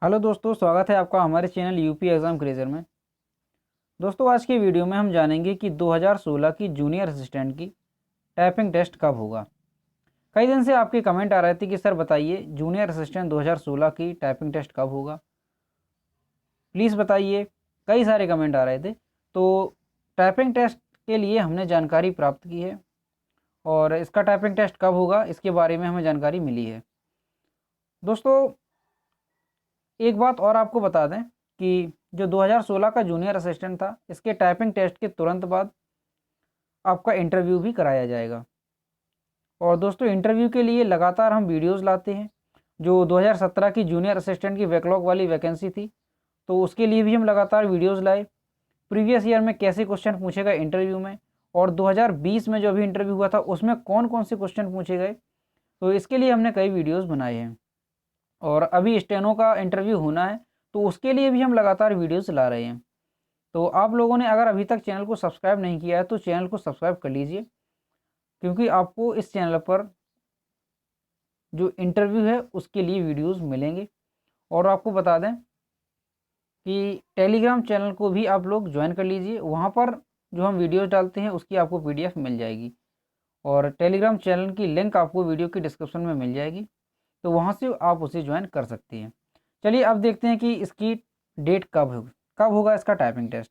Hello दोस्तों, स्वागत है आपका हमारे चैनल यूपी एग्ज़ाम क्रेज़र में। दोस्तों, आज की वीडियो में हम जानेंगे कि 2016 की जूनियर असिस्टेंट की टाइपिंग टेस्ट कब होगा। कई दिन से आपके कमेंट आ रहे थे कि सर बताइए जूनियर असिस्टेंट 2016 की टाइपिंग टेस्ट कब होगा, प्लीज़ बताइए। कई सारे कमेंट आ रहे थे। तो टाइपिंग टेस्ट के लिए हमने जानकारी प्राप्त की है और इसका टाइपिंग टेस्ट कब होगा इसके बारे में हमें जानकारी मिली है। दोस्तों, एक बात और आपको बता दें कि जो 2016 का जूनियर असिस्टेंट था, इसके टाइपिंग टेस्ट के तुरंत बाद आपका इंटरव्यू भी कराया जाएगा। और दोस्तों, इंटरव्यू के लिए लगातार हम वीडियोस लाते हैं। जो 2017 की जूनियर असिस्टेंट की बैकलॉग वाली वैकेंसी थी, तो उसके लिए भी हम लगातार वीडियोस लाए। प्रीवियस ईयर में कैसे क्वेश्चन पूछे गए इंटरव्यू में, और 2020 में जो अभी इंटरव्यू हुआ था उसमें कौन कौन से क्वेश्चन पूछे गए, तो इसके लिए हमने कई वीडियोस बनाए हैं। और अभी स्टेनो का इंटरव्यू होना है, तो उसके लिए भी हम लगातार वीडियोस ला रहे हैं। तो आप लोगों ने अगर अभी तक चैनल को सब्सक्राइब नहीं किया है तो चैनल को सब्सक्राइब कर लीजिए, क्योंकि आपको इस चैनल पर जो इंटरव्यू है उसके लिए वीडियोस मिलेंगे। और आपको बता दें कि टेलीग्राम चैनल को भी आप लोग ज्वाइन कर लीजिए, वहाँ पर जो हम वीडियोस डालते हैं उसकी आपको पीडीएफ मिल जाएगी। और टेलीग्राम चैनल की लिंक आपको वीडियो की डिस्क्रिप्शन में मिल जाएगी, तो वहाँ से आप उसे ज्वाइन कर सकती हैं। चलिए अब देखते हैं कि इसकी डेट कब होगा इसका टाइपिंग टेस्ट।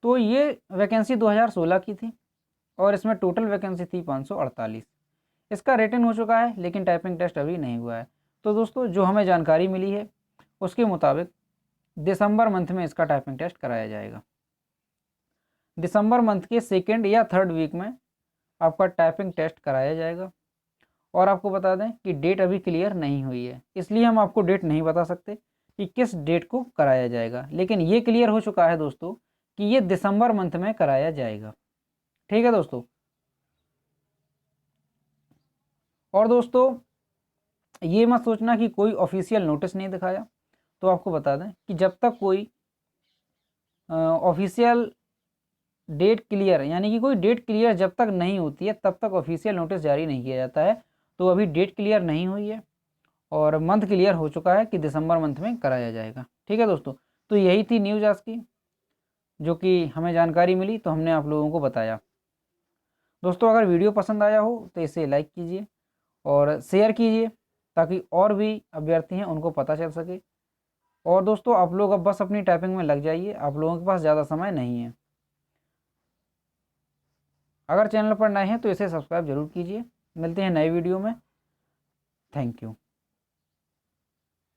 तो ये वैकेंसी 2016 की थी और इसमें टोटल वैकेंसी थी 548। इसका रिटन हो चुका है लेकिन टाइपिंग टेस्ट अभी नहीं हुआ है। तो दोस्तों, जो हमें जानकारी मिली है उसके मुताबिक दिसंबर मंथ में इसका टाइपिंग टेस्ट कराया जाएगा। दिसंबर मंथ के सेकेंड या थर्ड वीक में आपका टाइपिंग टेस्ट कराया जाएगा। और आपको बता दें कि डेट अभी क्लियर नहीं हुई है, इसलिए हम आपको डेट नहीं बता सकते कि किस डेट को कराया जाएगा, लेकिन ये क्लियर हो चुका है दोस्तों कि ये दिसंबर मंथ में कराया जाएगा। ठीक है दोस्तों। और दोस्तों, ये मत सोचना कि कोई ऑफिशियल नोटिस नहीं दिखाया। तो आपको बता दें कि जब तक कोई ऑफिशियल डेट क्लियर, यानी कि कोई डेट क्लियर जब तक नहीं होती है तब तक ऑफिशियल नोटिस जारी नहीं किया जाता है। तो अभी डेट क्लियर नहीं हुई है और मंथ क्लियर हो चुका है कि दिसंबर मंथ में कराया जाएगा। ठीक है दोस्तों। तो यही थी न्यूज़ आज की, जो कि हमें जानकारी मिली तो हमने आप लोगों को बताया। दोस्तों, अगर वीडियो पसंद आया हो तो इसे लाइक कीजिए और शेयर कीजिए, ताकि और भी अभ्यर्थी हैं उनको पता चल सके। और दोस्तों, आप लोग अब बस अपनी टाइपिंग में लग जाइए, आप लोगों के पास ज़्यादा समय नहीं है। अगर चैनल पर नए हैं तो इसे सब्सक्राइब जरूर कीजिए। मिलते हैं नए वीडियो में। Thank you.